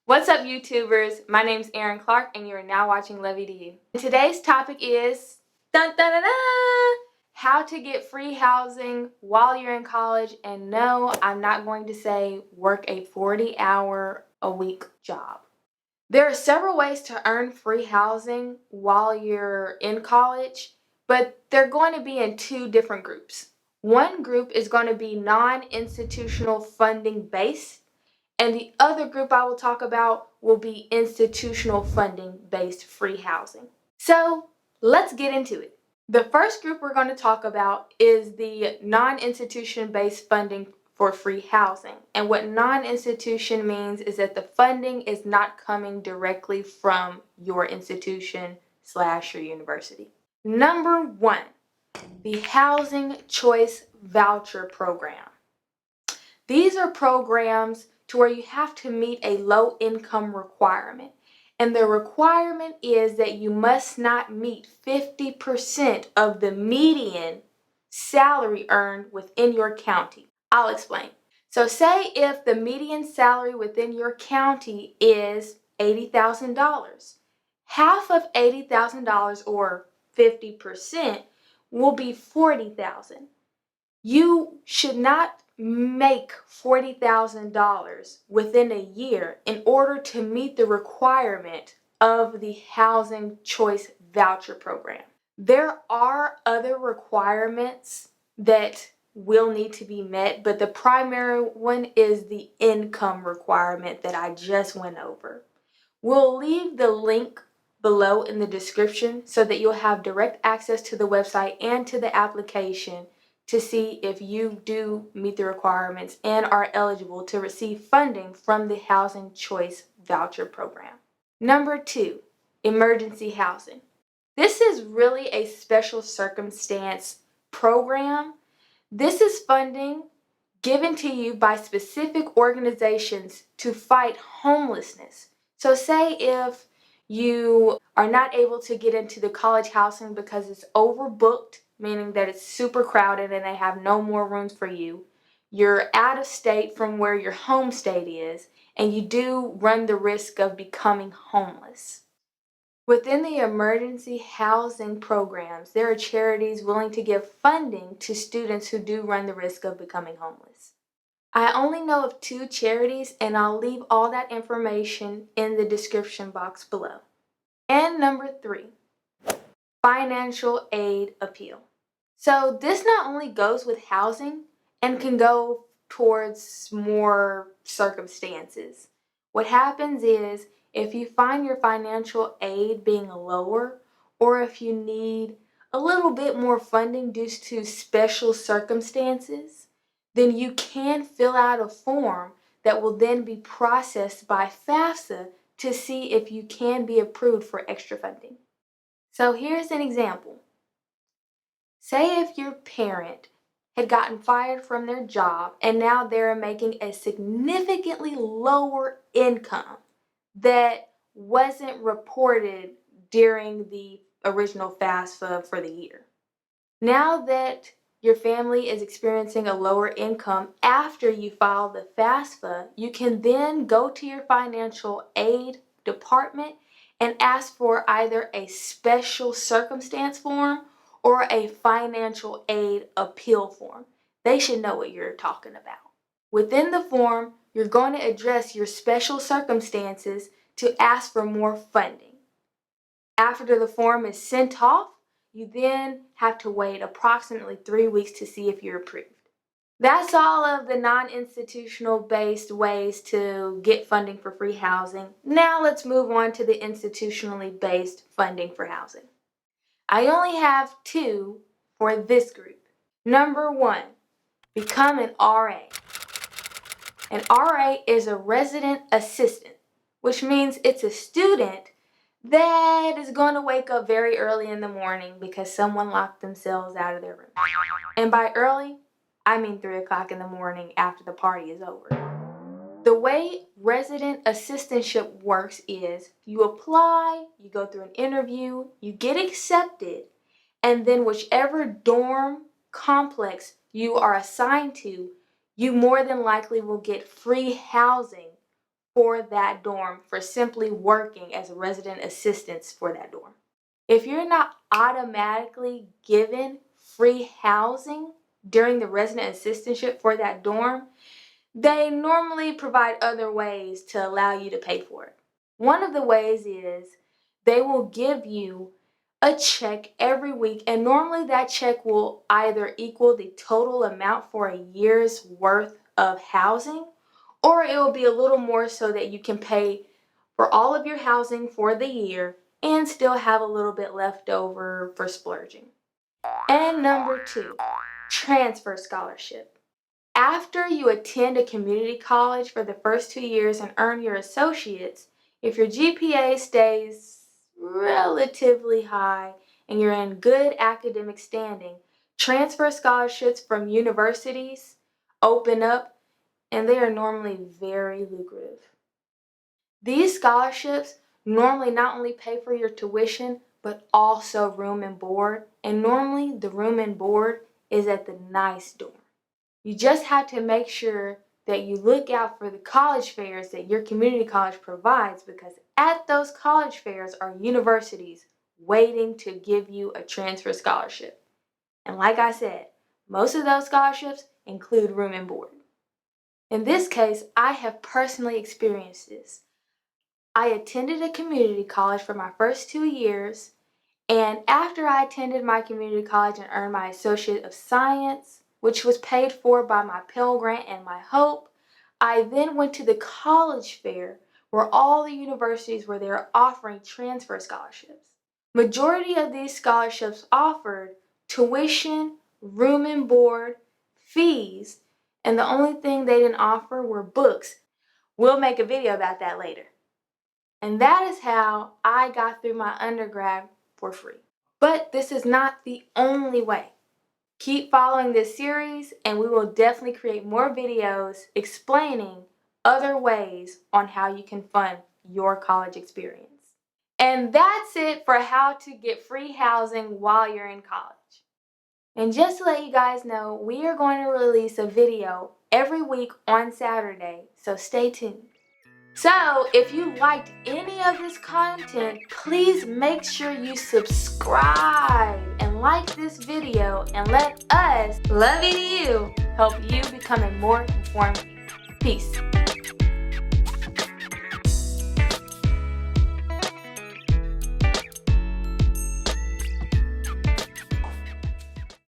What's up, YouTubers? My name's Erin Clark, and you are now watching Levy to You. Today's topic is dun, dun, dun, dun, how to get free housing while you're in college. And no, I'm not going to say work a 40-hour-a-week job. There are several ways to earn free housing while you're in college, but they're going to be in two different groups. One group is going to be non-institutional funding based, and the other group I will talk about will be institutional funding based free housing. So let's get into it. The first group we're going to talk about is the non-institution based funding for free housing. And what non-institution means is that the funding is not coming directly from your institution / your university. Number one, the Housing Choice Voucher Program. These are programs to where you have to meet a low income requirement. And the requirement is that you must not meet 50% of the median salary earned within your county. I'll explain. So say if the median salary within your county is $80,000, half of $80,000 or 50% will be $40,000. You should not make $40,000 within a year in order to meet the requirement of the Housing Choice Voucher Program. There are other requirements that will need to be met, but the primary one is the income requirement that I just went over. We'll leave the link below in the description so that you'll have direct access to the website and to the application to see if you do meet the requirements and are eligible to receive funding from the Housing Choice Voucher Program. Number two, emergency housing. This is really a special circumstance program. This is funding given to you by specific organizations to fight homelessness. So say if you are not able to get into the college housing because it's overbooked, meaning that it's super crowded and they have no more rooms for you, you're out of state from where your home state is, and you do run the risk of becoming homeless. Within the emergency housing programs, there are charities willing to give funding to students who do run the risk of becoming homeless. I only know of two charities, and I'll leave all that information in the description box below. And number three, financial aid appeal. So this not only goes with housing and can go towards more circumstances. What happens is if you find your financial aid being lower, or if you need a little bit more funding due to special circumstances, then you can fill out a form that will then be processed by FAFSA to see if you can be approved for extra funding. So here's an example. Say if your parent had gotten fired from their job and now they're making a significantly lower income that wasn't reported during the original FAFSA for the year. Now that your family is experiencing a lower income after you file the FAFSA, you can then go to your financial aid department and ask for either a special circumstance form or a financial aid appeal form. They should know what you're talking about. Within the form, you're going to address your special circumstances to ask for more funding. After the form is sent off, you then have to wait approximately 3 weeks to see if you're approved. That's all of the non-institutional based ways to get funding for free housing. Now let's move on to the institutionally based funding for housing. I only have two for this group. Number one, become an RA. An RA is a resident assistant, which means it's a student that is going to wake up very early in the morning because someone locked themselves out of their room. And by early, I mean 3 o'clock in the morning after the party is over. The way resident assistantship works is you apply, you go through an interview, you get accepted, and then whichever dorm complex you are assigned to, you more than likely will get free housing for that dorm for simply working as resident assistants for that dorm. If you're not automatically given free housing during the resident assistantship for that dorm, they normally provide other ways to allow you to pay for it. One of the ways is they will give you a check every week, and normally that check will either equal the total amount for a year's worth of housing, or it will be a little more so that you can pay for all of your housing for the year and still have a little bit left over for splurging. And number 2, transfer scholarship. After you attend a community college for the first 2 years and earn your associates, if your GPA stays relatively high and you're in good academic standing, transfer scholarships from universities open up, and they are normally very lucrative. These scholarships normally not only pay for your tuition, but also room and board, and normally the room and board is at the nice dorm. You just have to make sure that you look out for the college fairs that your community college provides, because at those college fairs are universities waiting to give you a transfer scholarship. And like I said, most of those scholarships include room and board. In this case, I have personally experienced this. I attended a community college for my first 2 years, and after I attended my community college and earned my Associate of Science, which was paid for by my Pell Grant and my Hope, I then went to the college fair where all the universities were there offering transfer scholarships. Majority of these scholarships offered tuition, room and board, fees, and the only thing they didn't offer were books. We'll make a video about that later. And that is how I got through my undergrad for free. But this is not the only way. Keep following this series and we will definitely create more videos explaining other ways on how you can fund your college experience. And that's it for how to get free housing while you're in college. And just to let you guys know, we are going to release a video every week on Saturday, so stay tuned. So, if you liked any of this content, please make sure you subscribe and like this video and let us, Lovey to you, help you become a more informed you. Peace.